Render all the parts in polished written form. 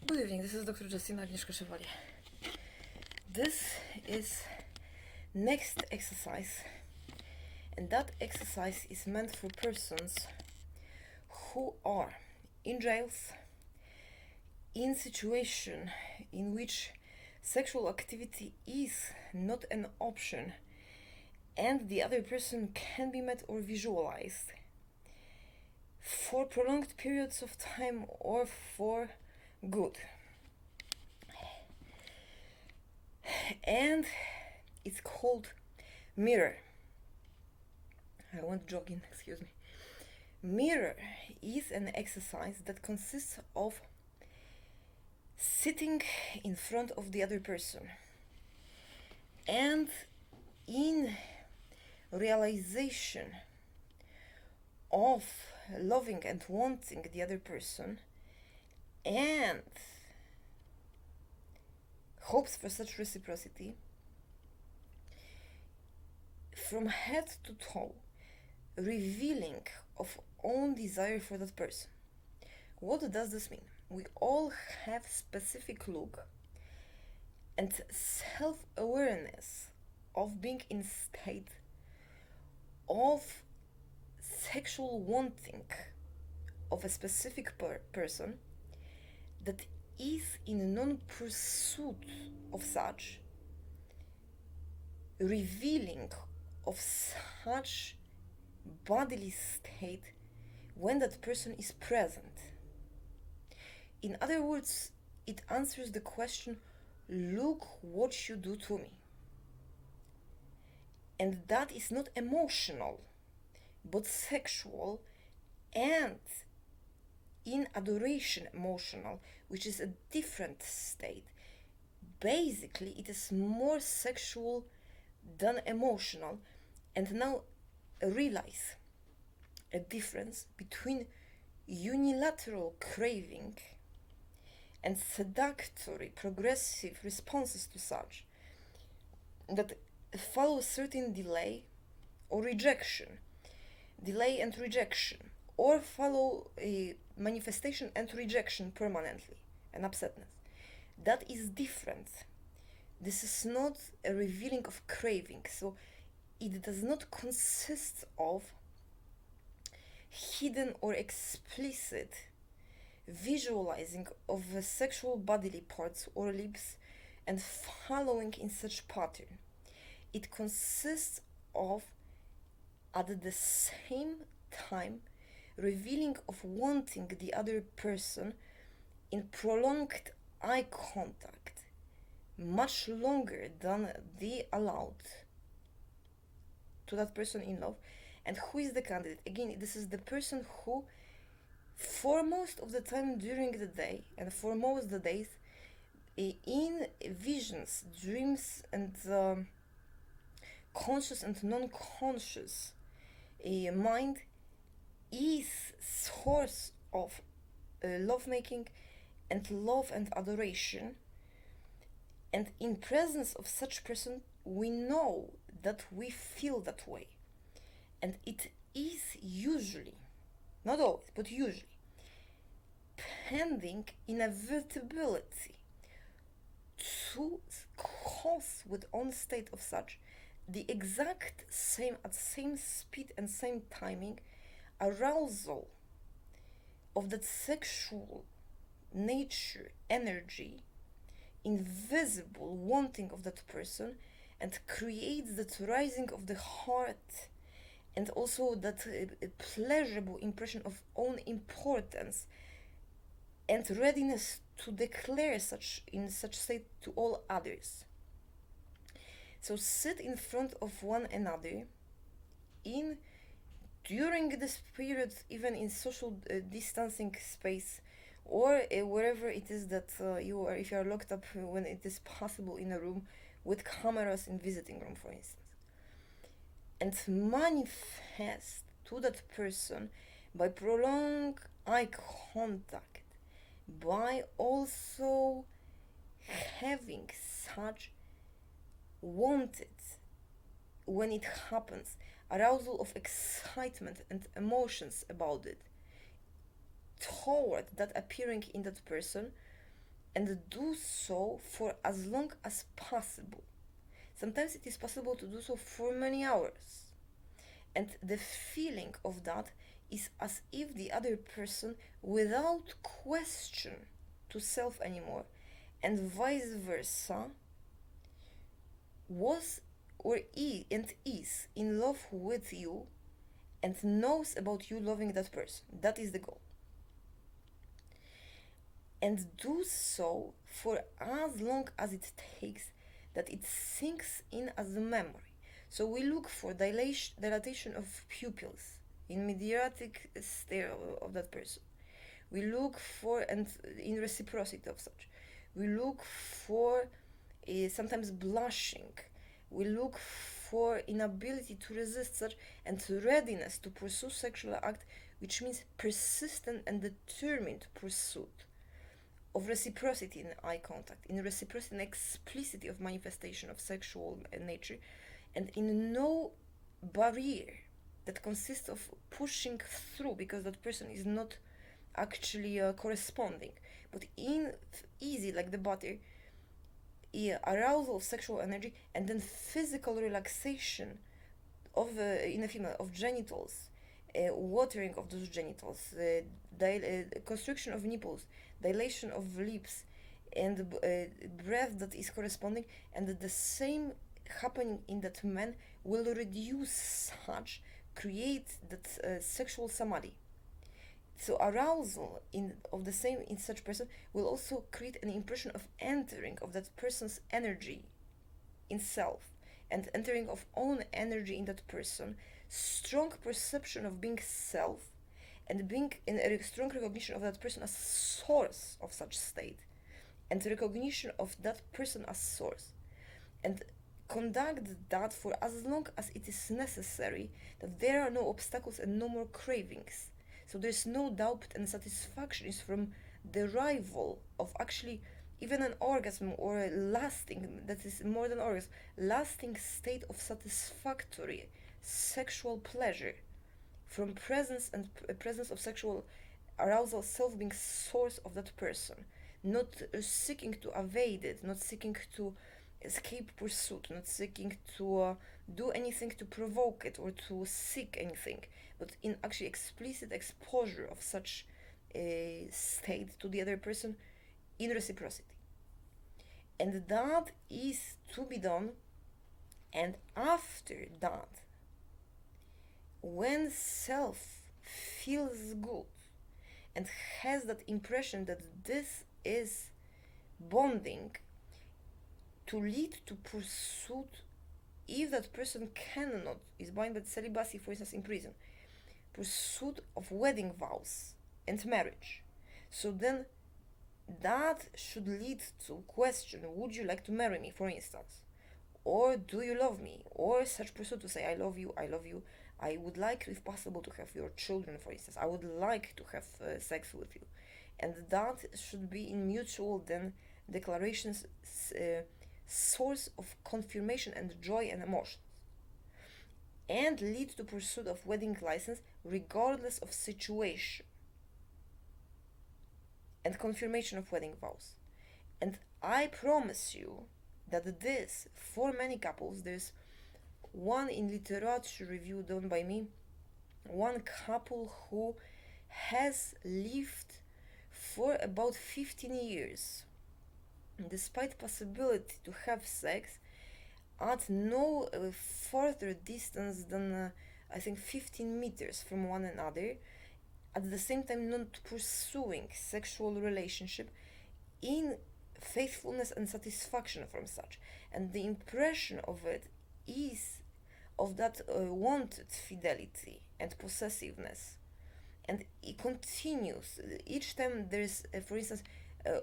Good evening, this is Dr. Justina Agnieszka Chevalier. This is next exercise, and that exercise is meant for persons who are in jails, in situation in which sexual activity is not an option and the other person can be met or visualized for prolonged periods of time or for good. And it's called mirror. I went jogging, excuse me. Mirror is an exercise that consists of sitting in front of the other person and in realization of loving and wanting the other person and hopes for such reciprocity, from head to toe, revealing of own desire for that person. What does this mean? We all have specific look and self-awareness of being in state of sexual wanting of a specific person that is in non-pursuit of such, revealing of such bodily state when that person is present. In other words, it answers the question, look what you do to me. And that is not emotional, but sexual and in adoration emotional, which is a different state. Basically, it is more sexual than emotional. And now realize a difference between unilateral craving and seductory progressive responses to such that follow certain delay or rejection, delay and rejection, or follow a manifestation and rejection permanently, and upsetness. That is different. This is not a revealing of craving, so it does not consist of hidden or explicit visualizing of sexual bodily parts or lips and following in such pattern. It consists of, at the same time, revealing of wanting the other person in prolonged eye contact, much longer than the allowed to that person in love. And who is the candidate? Again, this is the person who, for most of the time during the day and for most of the days, in visions, dreams, and conscious and non-conscious mind, is source of lovemaking and love and adoration. And in presence of such person, we know that we feel that way. And it is usually, not always, but usually, pending inevitability to cause with own state of such the exact same, at same speed and same timing, arousal of that sexual nature, energy, invisible wanting of that person, and creates that rising of the heart and also that pleasurable impression of own importance and readiness to declare such in such state to all others. So sit in front of one another in during this period, even in social distancing space, or wherever it is that you are, if you are locked up when it is possible in a room with cameras in visiting room, for instance, and manifest to that person by prolonged eye contact, by also having such wanted, when it happens, arousal of excitement and emotions about it toward that appearing in that person, and do so for as long as possible. Sometimes it is possible to do so for many hours. And the feeling of that is as if the other person, without question to self anymore, and vice versa, was is in love with you and knows about you loving that person. That is the goal. And do so for as long as it takes that it sinks in as a memory. So we look for dilatation of pupils in mediatic stare of that person. We look for, and in reciprocity of such, we look for sometimes blushing. We look for inability to resist such, and readiness to pursue sexual act, which means persistent and determined pursuit of reciprocity in eye contact, in reciprocity and explicitity of manifestation of sexual nature, and in no barrier that consists of pushing through because that person is not actually corresponding, but in easy like the butter, arousal of sexual energy, and then physical relaxation of in a female of genitals, watering of those genitals, constriction of nipples, dilation of lips, and breath that is corresponding, and the same happening in that man will reduce such, create that sexual samadhi. So arousal of the same in such person will also create an impression of entering of that person's energy in self, and entering of own energy in that person, strong perception of being self, and being in a strong recognition of that person as source of such state, and recognition of that person as source, and conduct that for as long as it is necessary, that there are no obstacles and no more cravings. So there's no doubt, and satisfaction is from the arrival of actually even an orgasm, or a lasting, that is more than orgasm, lasting state of satisfactory sexual pleasure from presence, and presence of sexual arousal, self being source of that person, not seeking to evade it, not seeking to escape pursuit, not seeking to do anything to provoke it or to seek anything, but in actually explicit exposure of such a state to the other person in reciprocity. And that is to be done, and after that, when self feels good and has that impression that this is bonding, to lead to pursuit, if that person cannot, is bound by celibacy, for instance, in prison, pursuit of wedding vows and marriage. So then that should lead to question, would you like to marry me, for instance, or do you love me, or such pursuit to say, I love you, I would like, if possible, to have your children, for instance, I would like to have sex with you. And that should be in mutual then declarations, source of confirmation and joy and emotions, and lead to pursuit of wedding license regardless of situation, and confirmation of wedding vows. And I promise you that this, for many couples, there's one in literature review done by me, one couple who has lived for about 15 years, despite possibility to have sex, at no further distance than I think 15 meters from one another, at the same time not pursuing sexual relationship, in faithfulness and satisfaction from such. And the impression of it is of that wanted fidelity and possessiveness, and it continues each time there is for instance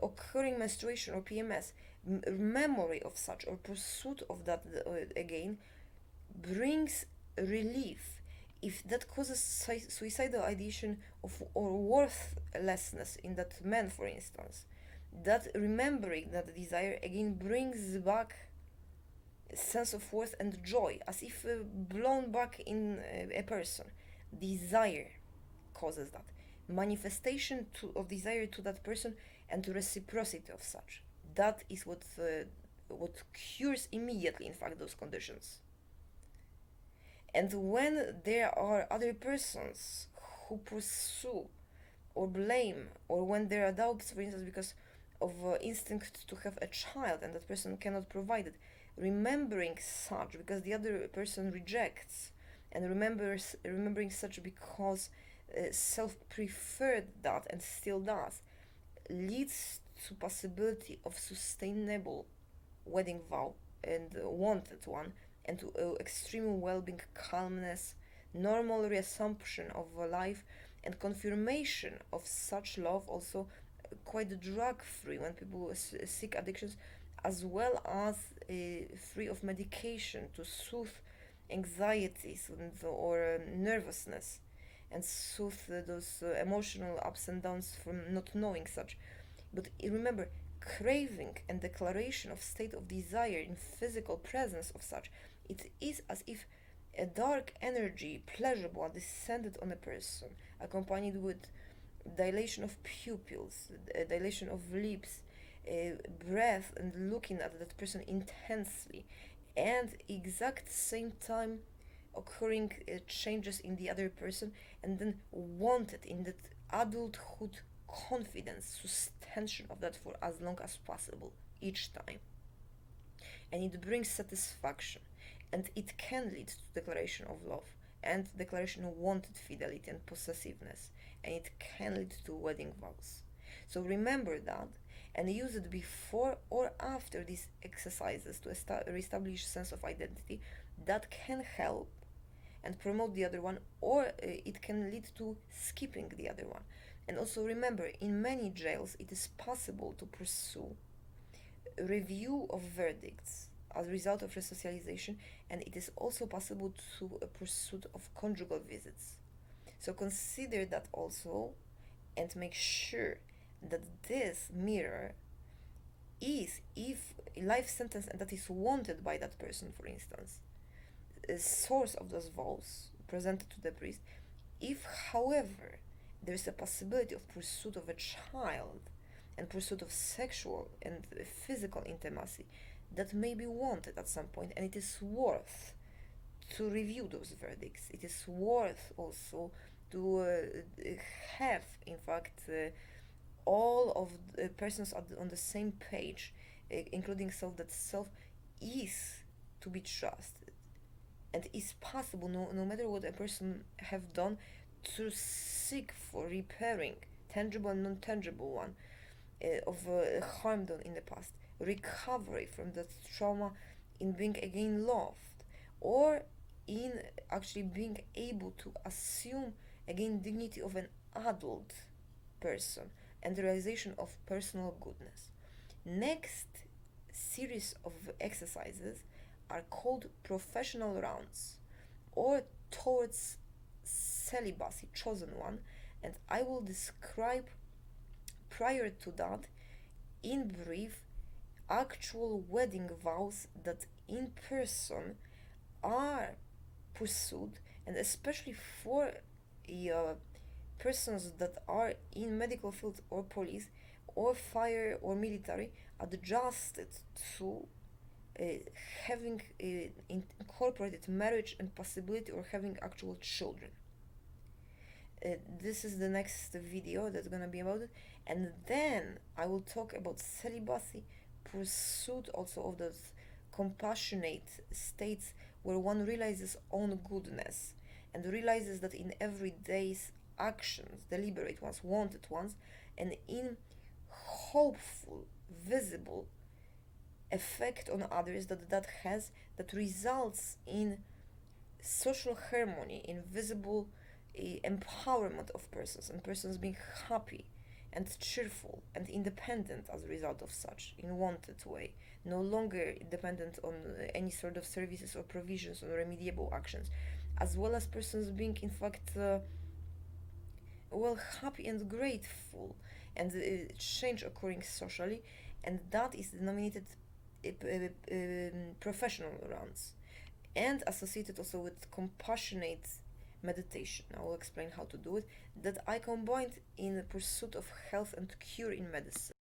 occurring menstruation or PMS. Memory of such or pursuit of that again brings relief. If that causes suicidal ideation of or worthlessness in that man, for instance, that remembering that desire again brings back a sense of worth and joy, as if blown back in a person. Desire causes that manifestation of desire to that person, and reciprocity of such. That is what cures immediately, in fact, those conditions. And when there are other persons who pursue or blame, or when there are doubts, for instance, because of instinct to have a child and that person cannot provide it, remembering such because the other person rejects, and remembering such because self preferred that and still does, leads to possibility of sustainable wedding vow and wanted one, and to extreme well-being, calmness, normal reassumption of life, and confirmation of such love, also quite drug-free when people seek addictions, as well as free of medication to soothe anxieties or nervousness, and soothe those emotional ups and downs from not knowing such. But remember, craving and declaration of state of desire in physical presence of such, it is as if a dark energy, pleasurable, descended on a person, accompanied with dilation of pupils, dilation of lips, breath, and looking at that person intensely, and exact same time occurring changes in the other person, and then wanted in that adulthood confidence, suspension of that for as long as possible each time. And it brings satisfaction, and it can lead to declaration of love and declaration of wanted fidelity and possessiveness, and it can lead to wedding vows. So remember that and use it before or after these exercises to reestablish sense of identity that can help and promote the other one, or it can lead to skipping the other one. And also remember, in many jails, it is possible to pursue review of verdicts as a result of resocialization, and it is also possible to a pursuit of conjugal visits. So consider that also, and make sure that this mirror is, if a life sentence and that is wanted by that person, for instance, a source of those vows presented to the priest. If, however, there is a possibility of pursuit of a child and pursuit of sexual and physical intimacy that may be wanted at some point, and it is worth to review those verdicts. It is worth also to have, in fact, all of the persons on the same page, including self, that self is to be trusted and is possible, no matter what a person have done, to seek for repairing tangible and non-tangible one of harm done in the past, recovery from that trauma in being again loved, or in actually being able to assume again dignity of an adult person and the realization of personal goodness. Next series of exercises are called professional rounds, or towards celibacy, chosen one, and I will describe prior to that in brief actual wedding vows that in person are pursued, and especially for persons that are in medical field or police or fire or military, adjusted to having incorporated marriage and possibility or having actual children. This is the next video that's gonna be about it, and then I will talk about celibacy, pursuit also of those compassionate states where one realizes own goodness and realizes that in everyday's actions, deliberate ones, wanted ones, and in hopeful, visible effect on others that has, that results in social harmony, in visible empowerment of persons, and persons being happy and cheerful and independent as a result of such, in wanted way, no longer dependent on any sort of services or provisions or remediable actions, as well as persons being in fact well, happy and grateful, and change occurring socially, and that is denominated professional rounds, and associated also with compassionate meditation. I will explain how to do it, that I combined in the pursuit of health and cure in medicine.